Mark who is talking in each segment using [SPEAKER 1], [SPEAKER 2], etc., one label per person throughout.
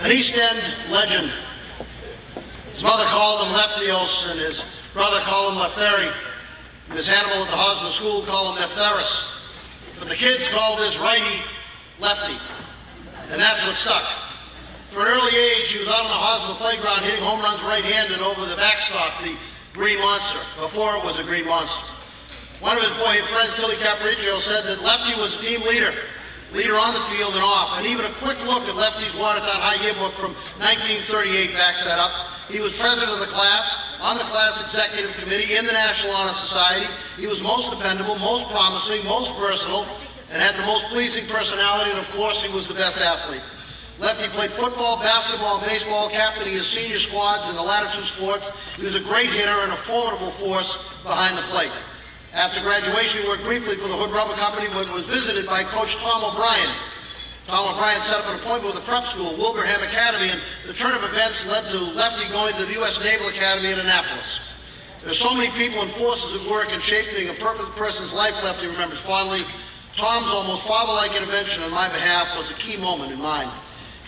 [SPEAKER 1] An East End legend. His mother called him Leftios, and his brother called him Lefteri. Miss Hannibal at the Hosmer School called him Lefteris. But the kids called this righty Lefty, and that's what stuck. From an early age, he was out on the Hosmer playground hitting home runs right-handed over the backstop, the Green Monster, before it was a Green Monster. One of his boyhood friends, Tilly Capriccio, said that Lefty was a team leader on the field and off, and even a quick look at Lefty's Watertown High yearbook from 1938 backs that up. He was president of the class, on the class executive committee, in the National Honor Society. He was most dependable, most promising, most versatile, and had the most pleasing personality, and of course he was the best athlete. Lefty played football, basketball, and baseball, captaining his senior squads in the latter two sports. He was a great hitter and a formidable force behind the plate. After graduation, he worked briefly for the Hood Rubber Company, but was visited by Coach Tom O'Brien. Tom O'Brien set up an appointment with the prep school, Wilbraham Academy, and the turn of events led to Lefty going to the U.S. Naval Academy in Annapolis. There's so many people and forces at work in shaping a person's life, Lefty remembers fondly. Tom's almost father-like intervention on my behalf was a key moment in mine.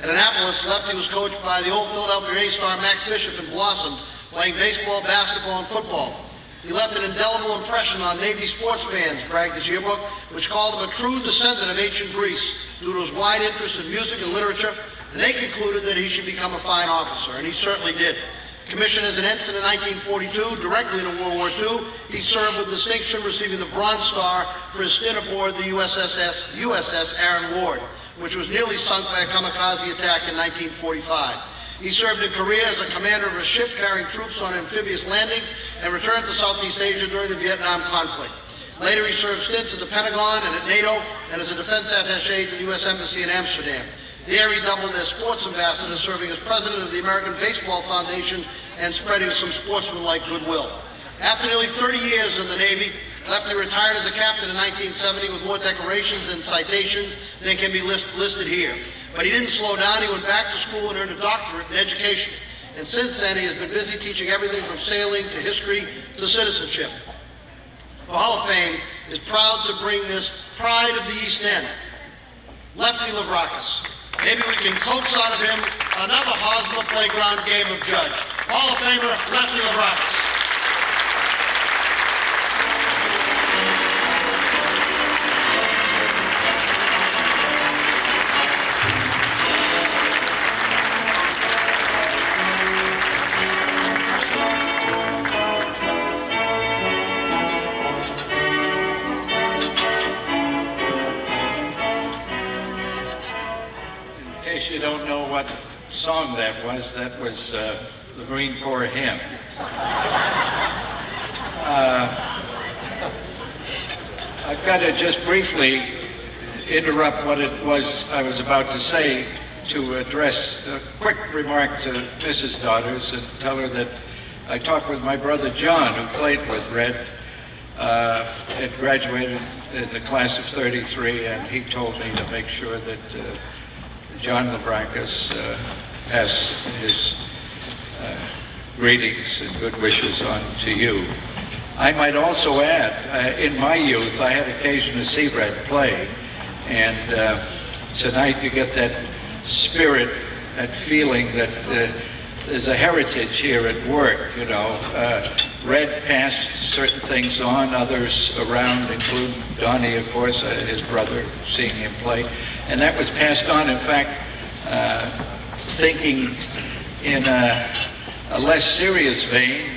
[SPEAKER 1] At Annapolis, Lefty was coached by the old Philadelphia A-star Max Bishop and Blossom, playing baseball, basketball, and football. He left an indelible impression on Navy sports fans, bragged his yearbook, which called him a true descendant of ancient Greece due to his wide interest in music and literature, and they concluded that he should become a fine officer, and he certainly did. Commissioned as an ensign in 1942, directly into World War II, he served with distinction, receiving the Bronze Star for his stint aboard the USS Aaron Ward, which was nearly sunk by a kamikaze attack in 1945. He served in Korea as a commander of a ship carrying troops on amphibious landings and returned to Southeast Asia during the Vietnam conflict. Later, he served stints at the Pentagon and at NATO and as a defense attaché to the U.S. Embassy in Amsterdam. There, he doubled as sports ambassador, serving as president of the American Baseball Foundation and spreading some sportsmanlike goodwill. After nearly 30 years in the Navy, Lefty retired as a captain in 1970 with more decorations and citations than can be listed here. But he didn't slow down. He went back to school and earned a doctorate in education. And since then, he has been busy teaching everything from sailing to history to citizenship. The Hall of Fame is proud to bring this pride of the East End, Lefty Lavrakas. Maybe we can coax out of him another Hosmer playground game of judge. Hall of Famer, Lefty Lavrakas.
[SPEAKER 2] You don't know what song that was the Marine Corps hymn. I've got to just briefly interrupt what it was I was about to say to address a quick remark to Mrs. Daughters and tell her that I talked with my brother John, who played with Red, had graduated in the class of 33, and he told me to make sure that John Lavrakas has his greetings and good wishes on to you. I might also add, in my youth, I had occasion to see Red play, and tonight you get that spirit, that feeling that there's a heritage here at work, you know. Red passed certain things on, others around, including Donnie, of course, his brother, seeing him play. And that was passed on, in fact, thinking in a less serious vein.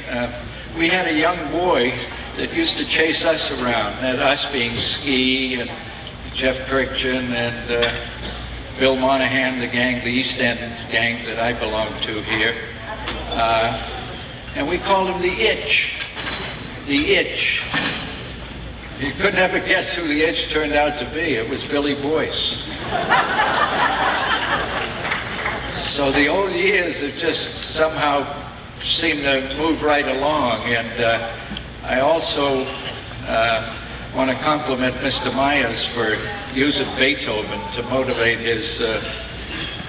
[SPEAKER 2] We had a young boy that used to chase us around, that us being Ski and Jeff Kirkchin and Bill Monahan, the gang, the East End gang that I belong to here. And we called him the Itch. The Itch. You couldn't ever guess who the Itch turned out to be. It was Billy Boyce. So the old years have just somehow seemed to move right along. And I also want to compliment Mr. Myers for using Beethoven to motivate his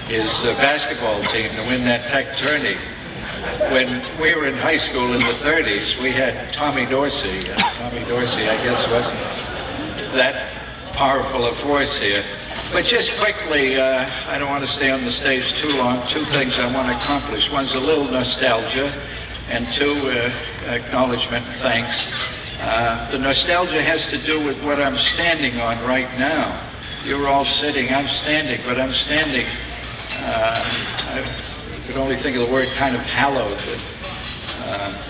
[SPEAKER 2] basketball team to win that tech tourney. When we were in high school in the 30s, we had Tommy Dorsey. And Tommy Dorsey, I guess, wasn't that powerful a force here. But just quickly, I don't want to stay on the stage too long. Two things I want to accomplish. One's a little nostalgia, and two, acknowledgement and thanks. The nostalgia has to do with what I'm standing on right now. You're all sitting, I'm standing, but I'm standing, I could only think of the word kind of hallowed,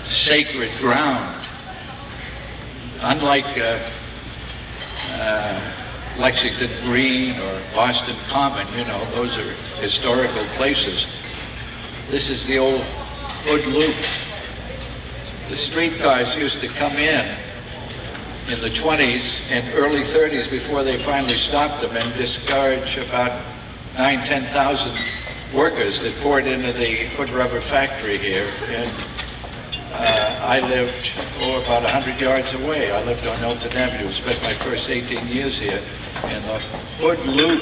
[SPEAKER 2] sacred ground. Unlike Lexington Green or Boston Common, you know, those are historical places. This is the old Hood Loop. The streetcars used to come in the 20s and early 30s before they finally stopped them and discourage about 10,000 workers that poured into the Hood Rubber factory here. And I lived, about 100 yards away. I lived on Elton Avenue, spent my first 18 years here. And the Hood Loop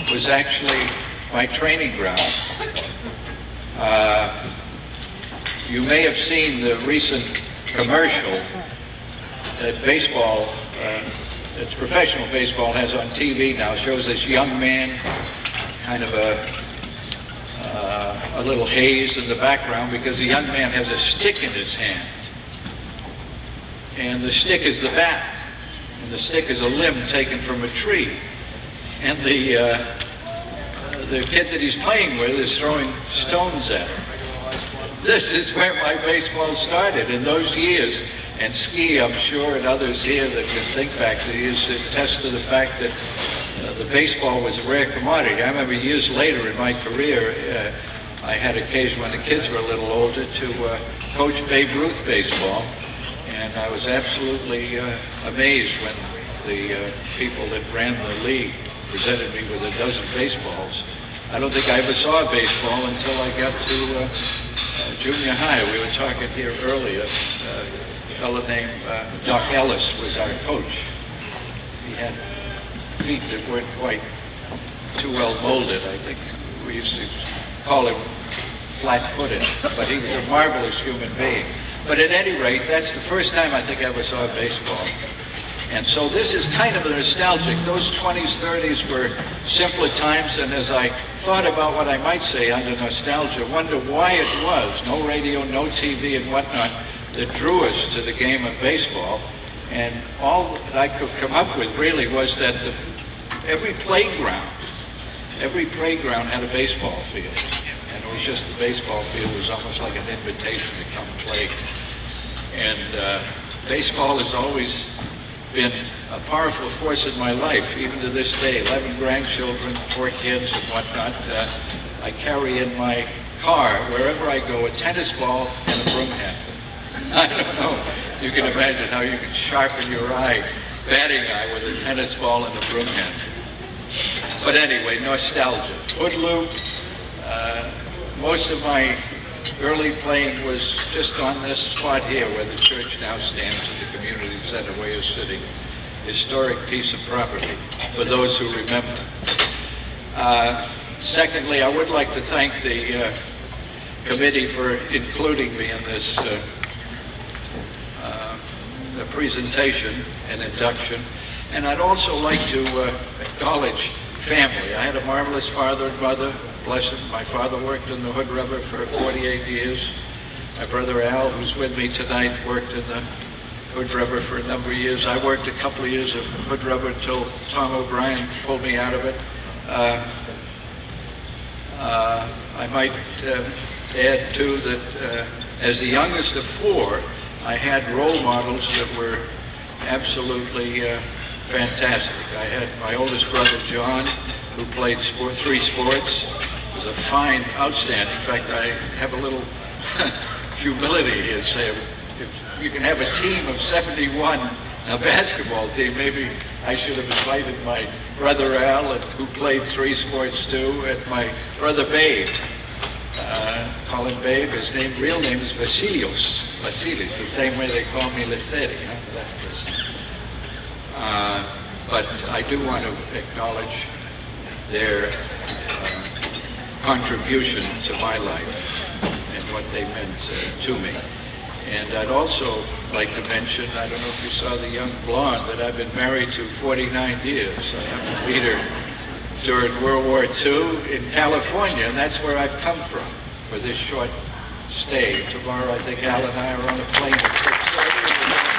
[SPEAKER 2] was actually my training ground. You may have seen the recent commercial that baseball, it's professional baseball, has on TV now. Shows this young man, kind of a little haze in the background because the young man has a stick in his hand. And the stick is the bat. And the stick is a limb taken from a tree. And the kid that he's playing with is throwing stones at him. This is where my baseball started in those years. And Ski, I'm sure, and others here that can think back to these attest to the fact that the baseball was a rare commodity. I remember years later in my career, I had occasion when the kids were a little older to coach Babe Ruth baseball. And I was absolutely amazed when the people that ran the league presented me with a dozen baseballs. I don't think I ever saw a baseball until I got to junior high. We were talking here earlier. A fellow named Doc Ellis was our coach. He had feet that weren't quite too well molded. I think we used to call him flat-footed, but he was a marvelous human being. But at any rate, that's the first time I think I ever saw baseball. And so this is kind of a nostalgic. Those 20s, 30s were simpler times, and as I thought about what I might say under nostalgia, wonder why it was, no radio, no TV and whatnot, that drew us to the game of baseball. And all that I could come up with really was that every playground had a baseball field. And it was just the baseball field was almost like an invitation to come play. And baseball has always been a powerful force in my life, even to this day. 11 grandchildren, 4 kids and whatnot. I carry in my car, wherever I go, a tennis ball and a broom handle. I don't know. You can imagine how you can sharpen your batting eye with a tennis ball and a broom handle. But anyway, nostalgia. Hood Loop. Most of my early playing was just on this spot here where the church now stands in the community center where you're sitting. Historic piece of property for those who remember. Secondly, I would like to thank the committee for including me in this presentation and induction. And I'd also like to acknowledge family. I had a marvelous father and mother. Bless him. My father worked in the Hood Rubber for 48 years. My brother Al, who's with me tonight, worked in the Hood Rubber for a number of years. I worked a couple of years at Hood Rubber until Tom O'Brien pulled me out of it. I might add, too, that as the youngest of 4, I had role models that were absolutely fantastic. I had my oldest brother, John, who played 3 sports. Was a fine, outstanding. In fact, I have a little humility here. Say, if you can have a team of 71, a basketball team, maybe I should have invited my brother Al, who played 3 sports too, and my brother Babe. Call him Babe. His real name is Vasilios. Vasilis, the same way they call me Lefteris. But I do want to acknowledge their contribution to my life and what they meant to me. And I'd also like to mention, I don't know if you saw the young blonde that I've been married to 49 years. I have to meet her during World War II in California, and that's where I've come from for this short stay. Tomorrow, I think Al and I are on a plane at 6:30.